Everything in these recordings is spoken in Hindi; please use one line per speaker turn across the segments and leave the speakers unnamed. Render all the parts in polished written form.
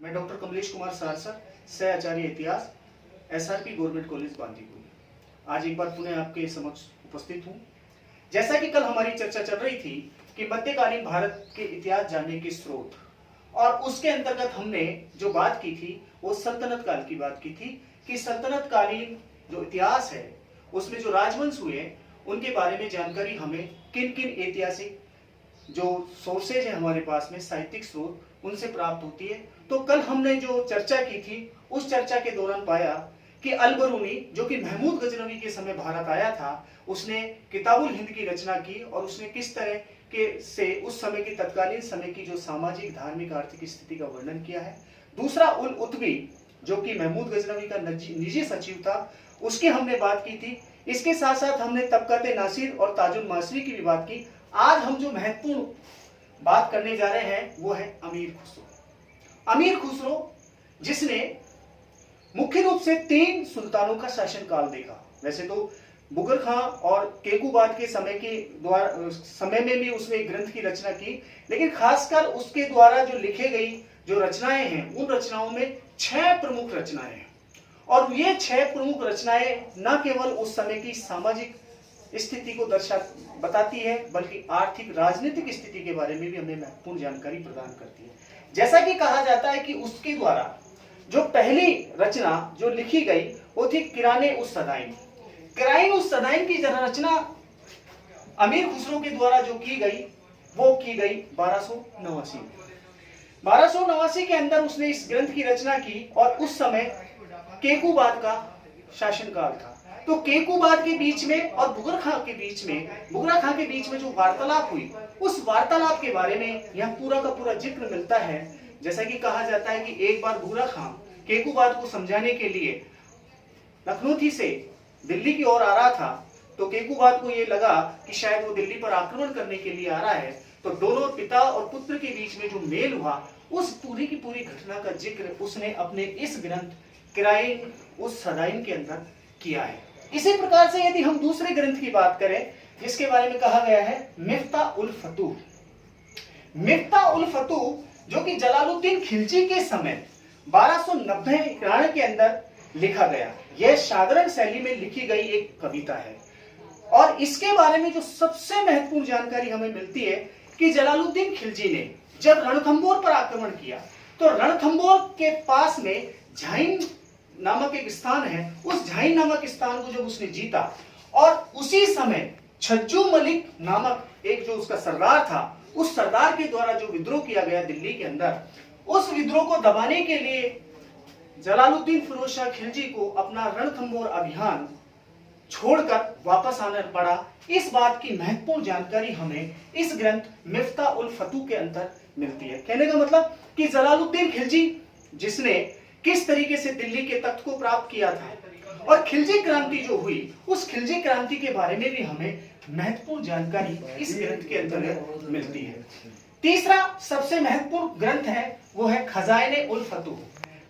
मैं डॉक्टर कमलेश कुमार सारसर, सह आचार्य इतिहास, एसआरपी गवर्नमेंट कॉलेज बांदीकुई। आज एक बार पुनः आपके समक्ष उपस्थित हूँ। जैसा कि कल हमारी चर्चा चल रही थी कि मध्यकालीन भारत के इतिहास जानने के स्रोत, और उसके अंतर्गत हमने जो बात की थी वो सल्तनत काल की बात की थी कि सल्तनत कालीन जो इतिहास है उसमें जो राजवंश हुए उनके बारे में जानकारी हमें किन किन ऐतिहासिक जो सोर्सेज है हमारे पास में, साहित्यिक स्रोत, उनसे प्राप्त होती है। तो कल हमने जो चर्चा की थी उस चर्चा के दौरान पाया कि अल-बरूनी जो कि महमूद गजनवी के समय भारत आया था, उसने किताबुल हिंद की रचना की और उसने किस तरह के से उस समय की तत्कालीन समय की जो सामाजिक, धार्मिक, आर्थिक स्थिति का वर्णन किया है। दूसरा उल उतबी जो कि महमूद गजनवी का निजी सचिव था, उसकी हमने बात की थी। इसके साथ साथ हमने तबक़ात नासिर और ताजुल मासरी की भी बात की। आज हम जो महत्वपूर्ण बात करने जा रहे हैं वो है अमीर खुसरो। अमीर खुसरो जिसने मुख्य रूप से 3 सुल्तानों का शासनकाल देखा। वैसे तो बुगर खां और केकूबाद के समय में भी उसने एक ग्रंथ की रचना की, लेकिन खासकर उसके द्वारा जो लिखे गई जो रचनाएं हैं उन रचनाओं में 6 प्रमुख रचनाएं हैं। और ये 6 प्रमुख रचनाएं न केवल उस समय की सामाजिक स्थिति को बताती है, बल्कि आर्थिक राजनीतिक स्थिति के बारे में भी हमें महत्वपूर्ण जानकारी प्रदान करती है। जैसा कि कहा जाता है कि उसके द्वारा जो पहली रचना जो लिखी गई वो थी किराने उस सदाइन। किराइन उस सदाइन की रचना अमीर खुसरो के द्वारा जो की गई वो की गई 1289 में। 1289 के अंदर उसने इस ग्रंथ की रचना की और उस समय केकूबाद का शासनकाल था। तो केकूबाद के बीच में और बुगरा खां के बीच में जो वार्तालाप हुई, उस वार्तालाप के बारे में यह पूरा का पूरा जिक्र मिलता है। जैसा कि कहा जाता है कि एक बार बुगरा खां केकूबाद को समझाने के लिए लखनऊ से दिल्ली की ओर आ रहा था, तो केकूबाद को यह लगा कि शायद वो दिल्ली पर आक्रमण करने के लिए आ रहा है। तो दोनों पिता और पुत्र के बीच में जो मेल हुआ, उस पूरी की पूरी घटना का जिक्र उसने अपने इस ग्रंथ किराइन उस सदाइन के अंदर किया है। इसी प्रकार से यदि हम दूसरे ग्रंथ की बात करें जिसके बारे में कहा गया है मिफ्ताह उल फतूह। मिफ्ताह उल फतूह जो कि जलालुद्दीन खिलजी के समय 1290 के अंदर लिखा गया, यह साधारण शैली में लिखी गई एक कविता है। और इसके बारे में जो सबसे महत्वपूर्ण जानकारी हमें मिलती है कि जलालुद्दीन खिलजी ने जब रणथंबोर पर आक्रमण किया, तो रणथंबोर के पास में झाइन नामक एक स्थान है, उस झाइन नामक स्थान को जब उसने जीता और उसी समय छज्जू मलिक नामक एक जो उसका सरदार था, उस सरदार के द्वारा जो विद्रोह किया गया दिल्ली के अंदर, उस विद्रोह को दबाने के लिए जलालुद्दीन फिरोज शाह खिलजी को अपना रणथंबोर अभियान छोड़कर वापस आना पड़ा। इस बात की महत्वपूर्ण जानकारी हमें इस ग्रंथ मिफ्ताह उल फतूह के अंदर मिलती है। कहने का मतलब कि जलालुद्दीन खिलजी जिसने किस तरीके से दिल्ली के तख्त को प्राप्त किया था और खिलजी क्रांति जो हुई, उस खिलजी क्रांति के बारे में भी हमें महत्वपूर्ण जानकारी इस ग्रंथ के अंतर्गत मिलती है। तीसरा सबसे महत्वपूर्ण ग्रंथ है वो है खजाइने उल फतूह।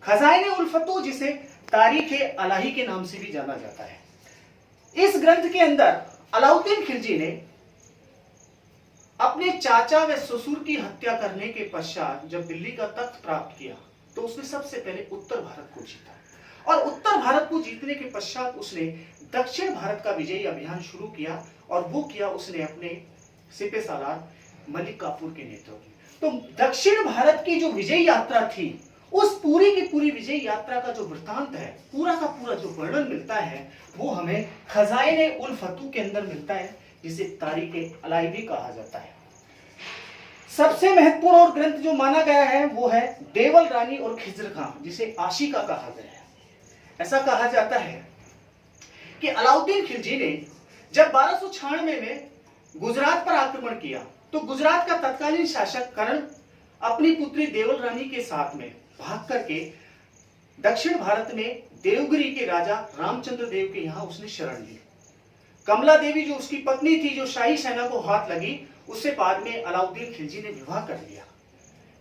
खजाइने उल फतूह जिसे तारीख-ए अलाही के नाम से भी जाना जाता है। इस ग्रंथ के अंदर अलाउद्दीन खिलजी ने अपने चाचा व ससुर की हत्या करने के पश्चात जब दिल्ली का तख्त प्राप्त किया, तो उसने सबसे पहले उत्तर भारत को जीता और उत्तर भारत को जीतने के पश्चात उसने दक्षिण भारत का विजयी अभियान शुरू किया और वो किया उसने अपने सिपह सालार मलिक काफूर के नेतृत्व में। तो दक्षिण भारत की जो विजयी यात्रा थी, उस पूरी की पूरी विजयी यात्रा का जो वृत्तांत है, पूरा का पूरा जो वर्णन मिलता है, वो हमें खजाइने उल फतूह के अंदर मिलता है, जिसे तारीख-ए अलाही भी कहा जाता है। सबसे महत्वपूर्ण और ग्रंथ जो माना गया है वो है देवल रानी और खिज्र खां, जिसे आशिका कहा गया है। ऐसा कहा जाता है कि अलाउद्दीन खिलजी ने जब 1296 में गुजरात पर आक्रमण किया, तो गुजरात का तत्कालीन शासक करण अपनी पुत्री देवल रानी के साथ में भाग करके दक्षिण भारत में देवगिरी के राजा रामचंद्र देव के यहाँ उसने शरण ली। कमला देवी जो उसकी पत्नी थी, जो शाही सेना को हाथ लगी, उससे बाद में अलाउद्दीन खिलजी ने विवाह कर लिया।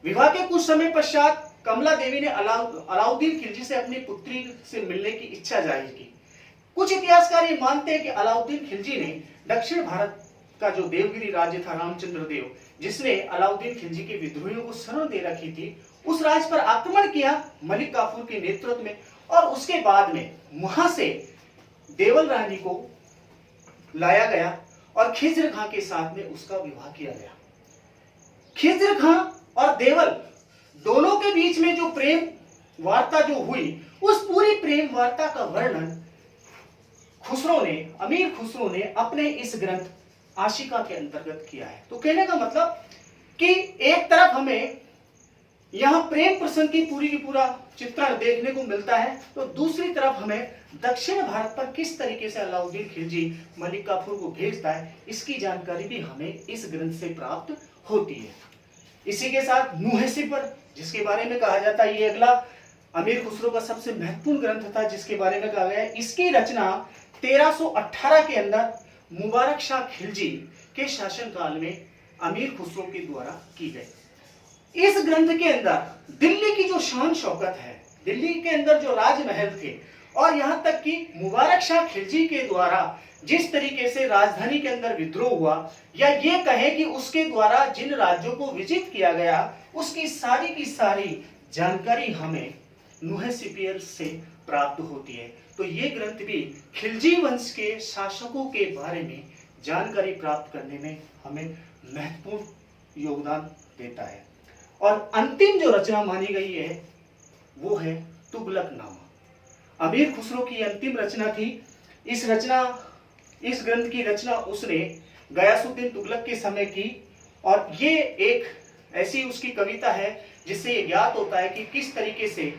विवाह के कुछ समय पश्चात कमला देवी ने अलाउद्दीन खिलजी से अपनी पुत्री से मिलने की इच्छा जाहिर की। कुछ इतिहासकार ये मानते हैं कि अलाउद्दीन खिलजी ने दक्षिण भारत का जो देवगिरी राज्य था रामचंद्र देव, जिसने अलाउद्दीन खिलजी के विद्रोहियों को शरण दे रखी थी, उस राज्य पर आक्रमण किया मलिक काफूर के नेतृत्व में, और उसके बाद में वहां से देवल रानी को लाया गया और खिज्र खां के साथ में उसका विवाह किया गया। खिज्र खां और देवल दोनों के बीच में जो प्रेम वार्ता जो हुई, उस पूरी प्रेम वार्ता का वर्णन अमीर खुसरो ने अपने इस ग्रंथ आशिका के अंतर्गत किया है। तो कहने का मतलब कि एक तरफ हमें यहां प्रेम प्रसंग की पूरा चित्रण देखने को मिलता है, तो दूसरी तरफ हमें दक्षिण भारत पर किस तरीके से अलाउद्दीन खिलजी मलिक काफूर को भेजता है, इसकी जानकारी भी हमें इस ग्रंथ से प्राप्त होती है। इसी के साथ मुहसिपर, जिसके बारे में कहा जाता है ये अगला अमीर खुसरो का सबसे महत्वपूर्ण ग्रंथ था, जिसके बारे में कहा गया है इसकी रचना 1318 के अंदर मुबारक शाह खिलजी के शासनकाल में अमीर खुसरो के द्वारा की गई। इस ग्रंथ के अंदर दिल्ली की जो शान शौकत है, दिल्ली के अंदर जो राजमहल थे, और यहां तक कि मुबारक शाह खिलजी के द्वारा जिस तरीके से राजधानी के अंदर विद्रोह हुआ, या ये कहें कि उसके द्वारा जिन राज्यों को विजित किया गया, उसकी सारी की सारी जानकारी हमें मुहसिपियर से प्राप्त होती है। तो ये ग्रंथ भी खिलजी वंश के शासकों के बारे में जानकारी प्राप्त करने में हमें महत्वपूर्ण योगदान देता है। और अंतिम जो रचना मानी गई है वो है तुगलकनामा। अमीर खुसरो की अंतिम रचना थी। इस ग्रंथ की रचना उसने गयासुद्दीन तुगलक के समय की, और ये एक ऐसी उसकी कविता है जिससे ये ज्ञात होता है कि किस तरीके से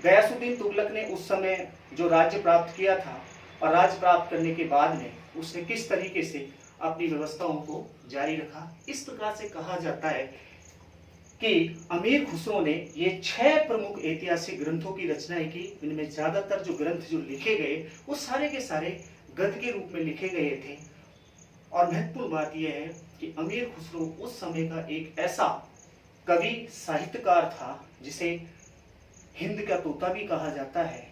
गयासुद्दीन तुगलक ने उस समय जो राज्य प्राप्त किया था, और राज्य प्राप्त करने के बाद में उसने किस तरीके से अपनी व्यवस्थाओं को जारी रखा। इस प्रकार से कहा जाता है कि अमीर खुसरो ने ये 6 प्रमुख ऐतिहासिक ग्रंथों की रचनाएं की। इनमें ज्यादातर जो ग्रंथ जो लिखे गए वो सारे के सारे गद्य के रूप में लिखे गए थे। और महत्वपूर्ण बात यह है कि अमीर खुसरो उस समय का एक ऐसा कवि साहित्यकार था जिसे हिंद का तोता भी कहा जाता है।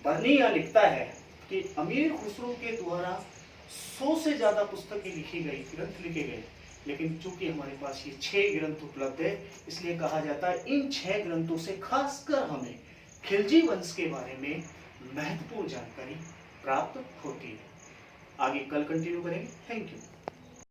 बर्निया लिखता है कि अमीर खुसरो के द्वारा 100 से ज्यादा पुस्तकें लिखी गई, ग्रंथ लिखे गए, लेकिन चूंकि हमारे पास ये 6 ग्रंथ उपलब्ध है, इसलिए कहा जाता है इन 6 ग्रंथों से खासकर हमें खिलजी वंश के बारे में महत्वपूर्ण जानकारी प्राप्त होती है। आगे कल कंटिन्यू करेंगे। Thank you.